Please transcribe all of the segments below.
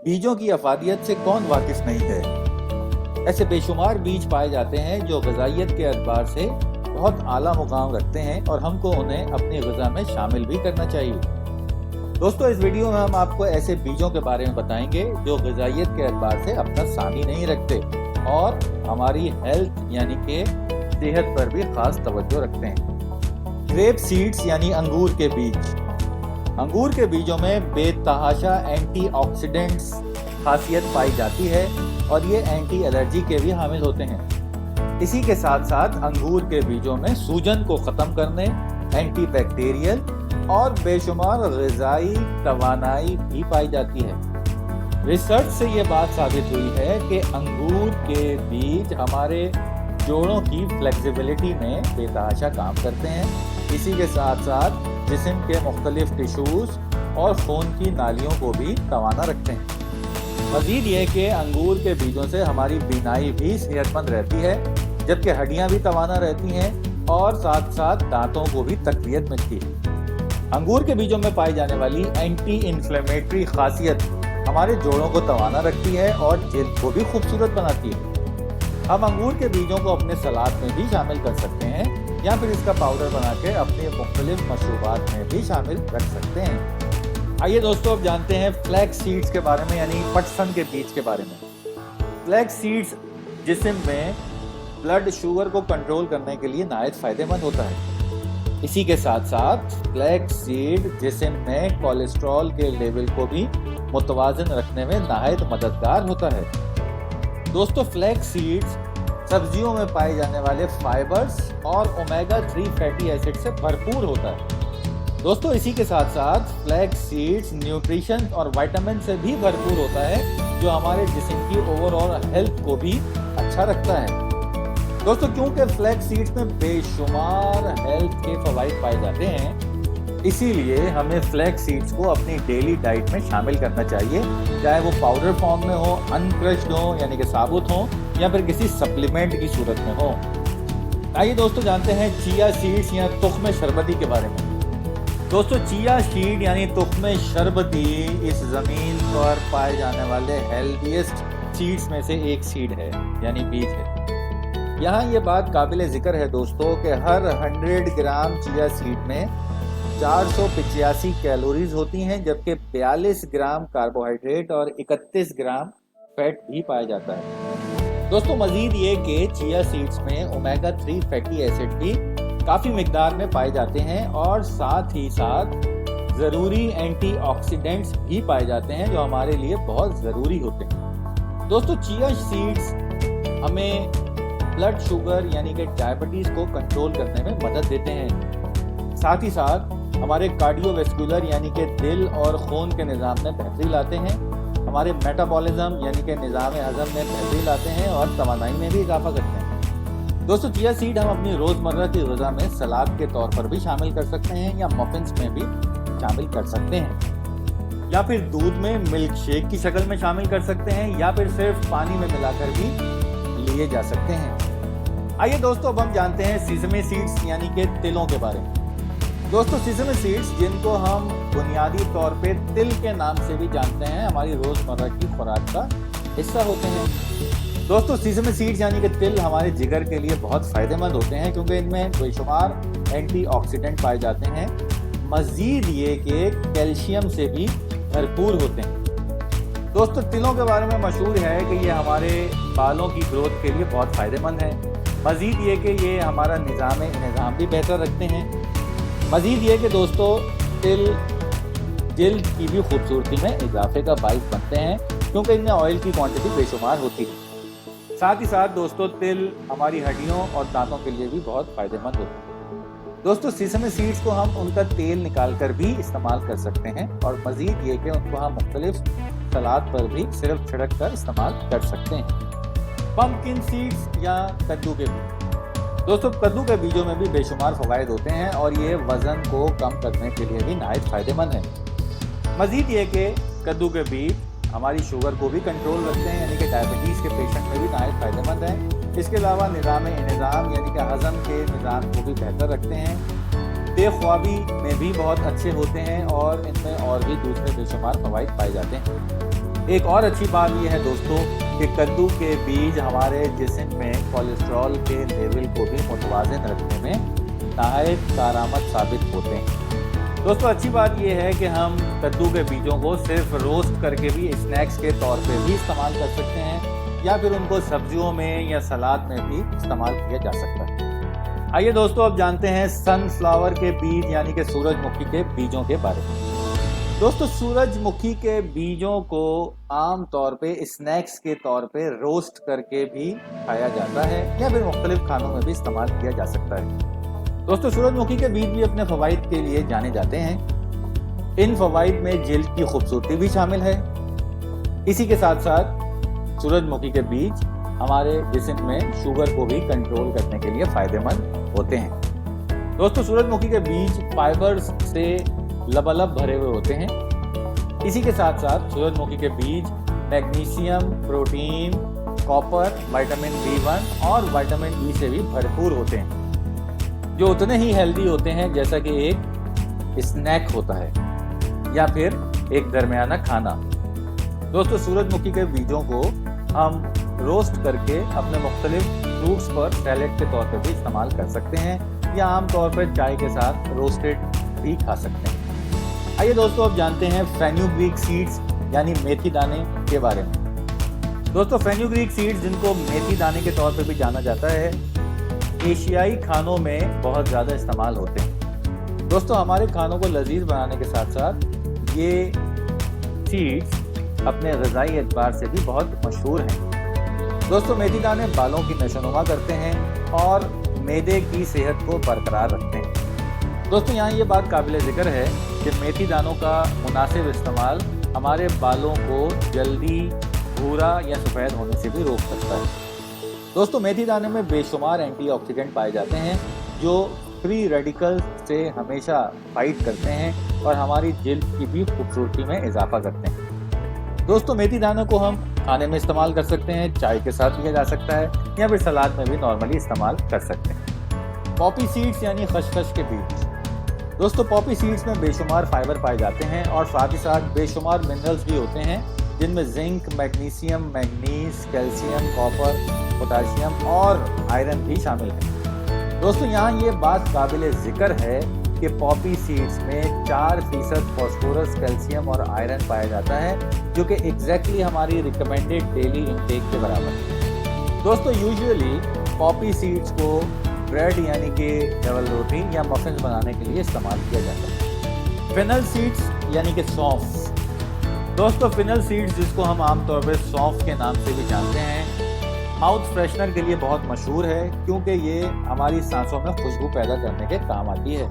बीजों की अफादियत से कौन वाकिफ नहीं है। ऐसे बेशुमार बीज पाए जाते हैं जो ग़िज़ाइयत के एतबार से बहुत आला मुकाम रखते हैं और हमको उन्हें अपनी ग़िज़ा में शामिल भी करना चाहिए। दोस्तों, इस वीडियो में हम आपको ऐसे बीजों के बारे में बताएंगे जो ग़िज़ाइयत के एतबार से अपना सानी नहीं रखते और हमारी हेल्थ यानी कि सेहत पर भी ख़ास तवज्जो रखते हैं। ग्रेप सीड्स यानी अंगूर के बीज। अंगूर के बीजों में बेतहाशा एंटीऑक्सीडेंट्स खासियत पाई जाती है और ये एंटी एलर्जी के भी हामिल होते हैं। इसी के साथ साथ अंगूर के बीजों में सूजन को ख़त्म करने, एंटी बैक्टीरियल और बेशुमार ग़िज़ाई तवानाई भी पाई जाती है। रिसर्च से ये बात साबित हुई है कि अंगूर के बीज हमारे जोड़ों की फ्लेक्सिबिलिटी में बेतहाशा काम करते हैं। इसी के साथ साथ जिस्म के मुख्तलिफ टिश्यूज़ और खून की नालियों को भी तवाना रखते हैं। मज़ीद ये कि अंगूर के बीजों से हमारी बीनाई भी सेहतमंद रहती है, जबकि हड्डियां भी तवाना रहती हैं और साथ साथ दांतों को भी तक़वियत मिलती है। अंगूर के बीजों में पाई जाने वाली एंटी इन्फ्लेमेटरी खासियत हमारे जोड़ों को तवाना रखती है और जिल्द को भी खूबसूरत बनाती है। हम अंगूर के बीजों को अपने सलाद में भी शामिल कर सकते हैं या फिर इसका पाउडर बना के अपने मुख्तलिफ मशरूबात में भी शामिल रख सकते हैं। आइए दोस्तों, अब जानते हैं फ्लैक्स सीड्स के बारे में, यानी पटसन के बीज के बारे में। फ्लैक्स सीड्स जिस्म में ब्लड शुगर को कंट्रोल करने के लिए नायत फ़ायदेमंद होता है। इसी के साथ साथ फ्लैक्स सीड जिस्म में कोलेस्ट्रॉल के लेवल को भी मुतवाज़न रखने में नायत मददगार होता है। दोस्तों, फ्लैक्स सीड्स सब्जियों में पाए जाने वाले फाइबर्स और ओमेगा 3 फैटी एसिड से भरपूर होता है। दोस्तों, इसी के साथ साथ फ्लैक्स सीड्स न्यूट्रिशन और विटामिन से भी भरपूर होता है जो हमारे जिस्म की ओवरऑल हेल्थ को भी अच्छा रखता है। दोस्तों, क्योंकि फ्लैक्स सीड्स में बेशुमार हेल्थ के फ़वाइद पाए जाते हैं, इसीलिए हमें फ्लैक्स सीड्स को अपनी डेली डाइट में शामिल करना चाहिए, चाहे वो पाउडर फॉर्म में हो, अनक्रश्ड हो यानी कि साबुत हो, या फिर किसी सप्लीमेंट की सूरत में हो। आइए दोस्तों, जानते हैं चिया सीड्स या तुख्म शरबती के बारे में। दोस्तों, चिया सीड यानी तुख्म शरबती इस ज़मीन पर पाए जाने वाले हेल्दीएस्ट सीड्स में से एक सीड है, यानी बीज है। यहाँ ये बात काबिल ज़िक्र है दोस्तों कि हर 100 ग्राम चिया सीड में 485 कैलोरीज होती हैं, जबकि 42 ग्राम कार्बोहाइड्रेट और 31 ग्राम फैट भी पाया जाता है। दोस्तों, मजीद ये कि चिया सीड्स में ओमेगा 3 फैटी एसिड भी काफ़ी मिकदार में पाए जाते हैं और साथ ही साथ ज़रूरी एंटीऑक्सीडेंट्स भी पाए जाते हैं जो हमारे लिए बहुत ज़रूरी होते हैं। दोस्तों, चिया सीड्स हमें ब्लड शुगर यानी कि डायबिटीज़ को कंट्रोल करने में मदद देते हैं। साथ ही साथ हमारे कार्डियोवैस्कुलर यानी कि दिल और खून के निज़ाम में बेहतरी लाते हैं, हमारे मेटाबॉलिज्म यानी कि निज़ाम हज़म में बेहतरी लाते हैं और तवानाई में भी इजाफा करते हैं। दोस्तों, चिया सीड हम अपनी रोज़मर्रा की ग़िज़ा में सलाद के तौर पर भी शामिल कर सकते हैं या मफ़िन्स में भी शामिल कर सकते हैं, या फिर दूध में मिल्क शेक की शक्ल में शामिल कर सकते हैं, या फिर सिर्फ पानी में मिलाकर भी लिए जा सकते हैं। आइए दोस्तों, अब हम जानते हैं सिसमी सीड्स यानी कि तिलों के बारे में। दोस्तों, सिसमी सीड्स जिनको हम बुनियादी तौर पे तिल के नाम से भी जानते हैं, हमारी रोज़मर्रा की खुराक का हिस्सा होते हैं। दोस्तों, सिसमी सीड्स यानी कि तिल हमारे जिगर के लिए बहुत फ़ायदेमंद होते हैं क्योंकि इनमें बेशुमार एंटीऑक्सीडेंट पाए जाते हैं। मज़ीद ये कि कैल्शियम से भी भरपूर होते हैं। दोस्तों, तिलों के बारे में मशहूर है कि ये हमारे बालों की ग्रोथ के लिए बहुत फ़ायदेमंद है। मज़ीद ये कि ये हमारा निज़ाम भी बेहतर रखते हैं। मज़ीद ये कि दोस्तों, तिल जिल्द की भी खूबसूरती में इजाफे का बाइस बनते हैं क्योंकि इनमें ऑयल की क्वांटिटी बेशुमार होती है। साथ ही साथ दोस्तों, तिल हमारी हड्डियों और दांतों के लिए भी बहुत फ़ायदेमंद होते हैं। दोस्तों, सिसमी सीड्स को हम उनका तेल निकाल कर भी इस्तेमाल कर सकते हैं और मज़ीद ये कि उनको हम मुख्तलिफ सलाद पर भी सिर्फ छिड़क कर इस्तेमाल कर सकते हैं। पम्पकिन सीड्स या कद्दू के बीज। दोस्तों, कद्दू के बीजों में भी बेशुमार फ़वाइद होते हैं और ये वज़न को कम करने के लिए भी नायत फ़ायदेमंद है। मज़ीद ये कि कद्दू के बीज हमारी शुगर को भी कंट्रोल रखते हैं, यानी कि डायबिटीज़ के पेशेंट में भी नायत फ़ायदेमंद है। इसके अलावा निज़ाम यानी कि हज़म के निज़ाम को भी बेहतर रखते हैं। बेख्वाबी में भी बहुत अच्छे होते हैं और इनमें और भी दूसरे बेशुमार फ़वाइद पाए जाते हैं। एक और अच्छी बात यह है दोस्तों कि कद्दू के बीज हमारे जिस्म में कोलेस्ट्रॉल के लेवल को भी मुतवाज़िन रखने में नहायत कारआमद साबित होते हैं। दोस्तों अच्छी बात यह है कि हम कद्दू के बीजों को सिर्फ रोस्ट करके भी स्नैक्स के तौर पे भी इस्तेमाल कर सकते हैं या फिर उनको सब्जियों में या सलाद में भी इस्तेमाल किया जा सकता है। आइए दोस्तों अब जानते हैं सनफ्लावर के बीज यानी कि सूरजमुखी के बीजों के बारे में। दोस्तों सूरजमुखी के बीजों को आम तौर पे स्नैक्स के तौर पे रोस्ट करके भी खाया जाता है या फिर मुख्तलिफ खानों में भी इस्तेमाल किया जा सकता है। दोस्तों सूरजमुखी के बीज भी अपने फवाइद के लिए जाने जाते हैं। इन फवाइद में जिल्द की खूबसूरती भी शामिल है। इसी के साथ साथ सूरजमुखी के बीज हमारे जिस्म में शुगर को भी कंट्रोल करने के लिए फायदेमंद होते हैं। दोस्तों सूरजमुखी के बीज फाइबर्स से लबालब भरे हुए होते हैं। इसी के साथ साथ सूरजमुखी के बीज magnesium, protein, copper, vitamin B1 और विटामिन E से भी भरपूर होते हैं, जो उतने ही हेल्दी होते हैं जैसा कि एक स्नैक होता है या फिर एक दरमियाना खाना। दोस्तों सूरजमुखी के बीजों को हम रोस्ट करके अपने मुख्तलिफ फ्रूट्स पर सैलेड के तौर पर भी इस्तेमाल कर सकते हैं या आम तौर पर चाय के साथ रोस्टेड भी खा सकते हैं। आइए दोस्तों अब जानते हैं फेन्यूग्रीक सीड्स यानी मेथी दाने के बारे में। दोस्तों फेन्यूग्रीक सीड्स जिनको मेथी दाने के तौर पर भी जाना जाता है, एशियाई खानों में बहुत ज़्यादा इस्तेमाल होते हैं। दोस्तों हमारे खानों को लजीज बनाने के साथ साथ ये सीड्स अपने ग़िज़ाई एतबार से भी बहुत मशहूर हैं। दोस्तों मेथी दाने बालों की नशोनुमा करते हैं और मैदे की सेहत को बरकरार रखते हैं। दोस्तों यहाँ ये बात काबिल ज़िक्र है कि मेथी दानों का मुनासिब इस्तेमाल हमारे बालों को जल्दी भूरा या सफ़ेद होने से भी रोक सकता है। दोस्तों मेथी दाने में बेशुमार एंटीऑक्सीडेंट पाए जाते हैं जो फ्री रेडिकल्स से हमेशा फाइट करते हैं और हमारी जिल्द की भी खूबसूरती में इजाफा करते हैं। दोस्तों मेथी दानों को हम खाने में इस्तेमाल कर सकते हैं, चाय के साथ लिया जा सकता है या फिर सलाद में भी नॉर्मली इस्तेमाल कर सकते हैं। पॉपी सीड्स यानी खसखस के बीज। दोस्तों पॉपी सीड्स में बेशुमार फाइबर पाए जाते हैं और साथ ही साथ बेशुमार मिनरल्स भी होते हैं जिनमें zinc, magnesium, manganese, calcium, copper, potassium और आयरन भी शामिल है। दोस्तों यहाँ ये बात काबिल ज़िक्र है कि पॉपी सीड्स में 4% फॉस्फोरस, कैल्शियम और आयरन पाया जाता है जो कि एग्जैक्टली हमारी रिकमेंडेड डेली इंटेक के बराबर है। दोस्तों यूजुअली पॉपी सीड्स को ब्रेड यानी कि डबल रोटी या मफिन्स बनाने के लिए इस्तेमाल किया जाता है। फेनल सीड्स यानी कि सौंफ। दोस्तों फेनल सीड्स जिसको हम आमतौर पर सौंफ के नाम से भी जानते हैं, माउथ फ्रेशनर के लिए बहुत मशहूर है क्योंकि ये हमारी सांसों में खुशबू पैदा करने के काम आती है।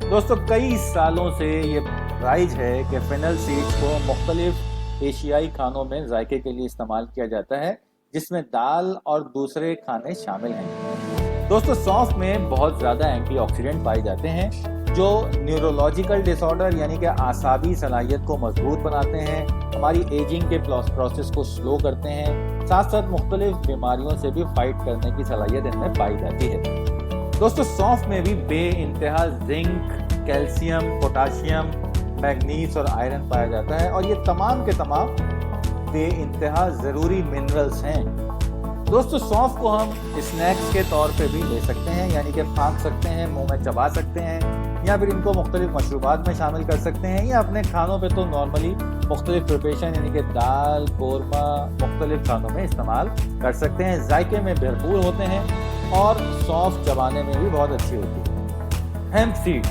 दोस्तों कई सालों से ये राइज है कि फेनल सीड्स को मुख्तलिफ एशियाई खानों में जायके के लिए इस्तेमाल किया जाता है जिसमें दाल और दूसरे खाने शामिल हैं। दोस्तों सौंफ में बहुत ज़्यादा एंटीऑक्सीडेंट पाए जाते हैं जो न्यूरोलॉजिकल डिसऑर्डर यानी कि आसाबी सलाहियत को मजबूत बनाते हैं, हमारी एजिंग के प्रोसेस को स्लो करते हैं, साथ साथ मुख्तलिफ बीमारियों से भी फाइट करने की सलाहियत इनमें पाई जाती है। दोस्तों सौंफ में भी बेइंतहा जिंक, कैल्शियम, पोटाशियम, मैग्नीज और आयरन पाया जाता है और ये तमाम के तमाम बेइंतहा ज़रूरी मिनरल्स हैं। दोस्तों सौंफ को हम स्नैक्स के तौर पे भी ले सकते हैं यानी कि फाँक सकते हैं, मुंह में चबा सकते हैं या फिर इनको मुख्तलिफ मशरूबात में शामिल कर सकते हैं या अपने खानों पे तो नॉर्मली मुख्तलिफ प्रिपरेशन यानी कि दाल, कोरमा मुख्तलिफ खानों में इस्तेमाल कर सकते हैं। जायके में भरपूर होते हैं और सौंफ चबाने में भी बहुत अच्छी होती है। Hemp seed.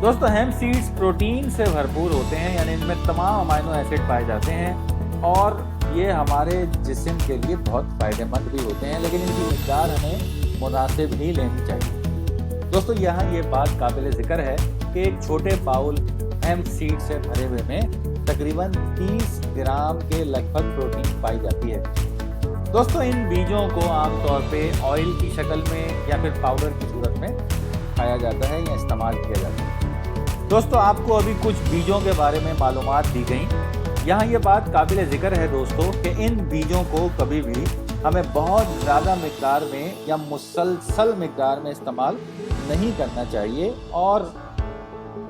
दोस्तों हेम्प सीड्स प्रोटीन से भरपूर होते हैं यानी इनमें तमाम अमाइनो एसिड पाए जाते हैं और ये हमारे जिस्म के लिए बहुत फ़ायदेमंद भी होते हैं, लेकिन इनकी मिक़दार हमें मुनासिब ही लेनी चाहिए। दोस्तों यहाँ ये बात काबिल ज़िक्र है कि एक छोटे बाउल हेम्प सीड से भरे हुए में तकरीबन 30 ग्राम के लगभग प्रोटीन पाई जाती है। दोस्तों इन बीजों को आमतौर पे ऑयल की शक्ल में या फिर पाउडर की सूरत में खाया जाता है या इस्तेमाल किया जाता है। दोस्तों आपको अभी कुछ बीजों के बारे में मालूमात दी गई। यहाँ ये बात काबिल ज़िक्र है दोस्तों कि इन बीजों को कभी भी हमें बहुत ज़्यादा मिक़दार में या मुसलसल मिक़दार में इस्तेमाल नहीं करना चाहिए और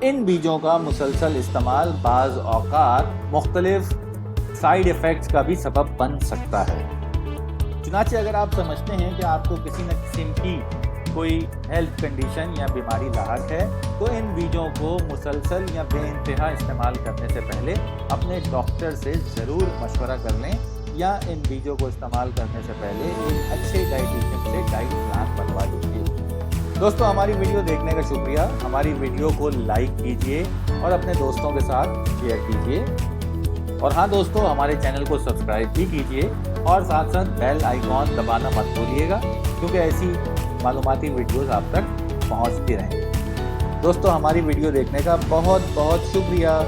इन बीजों का मुसलसल इस्तेमाल बाज़ औक़ात मुख्तलिफ साइड इफ़ेक्ट्स का भी सबब बन सकता है। चुनांचे अगर आप समझते हैं कि आपको किसी न किस्म की कोई हेल्थ कंडीशन या बीमारी लाहक है, तो इन बीजों को मुसलसल या बेइंतहा इस्तेमाल करने से पहले अपने डॉक्टर से ज़रूर मशवरा कर लें, या इन बीजों को इस्तेमाल करने से पहले एक अच्छे डाइटिशियन से डाइट प्लान बनवा लीजिए। दोस्तों, हमारी वीडियो देखने का शुक्रिया। हमारी वीडियो को लाइक कीजिए और अपने दोस्तों के साथ शेयर कीजिए। और हाँ दोस्तों, हमारे चैनल को सब्सक्राइब भी कीजिए और साथ साथ बेल आइकॉन दबाना मत भूलिएगा, क्योंकि ऐसी मालूमाती वीडियोस आप तक पहुंचती रहें। दोस्तों, हमारी वीडियो देखने का बहुत बहुत शुक्रिया।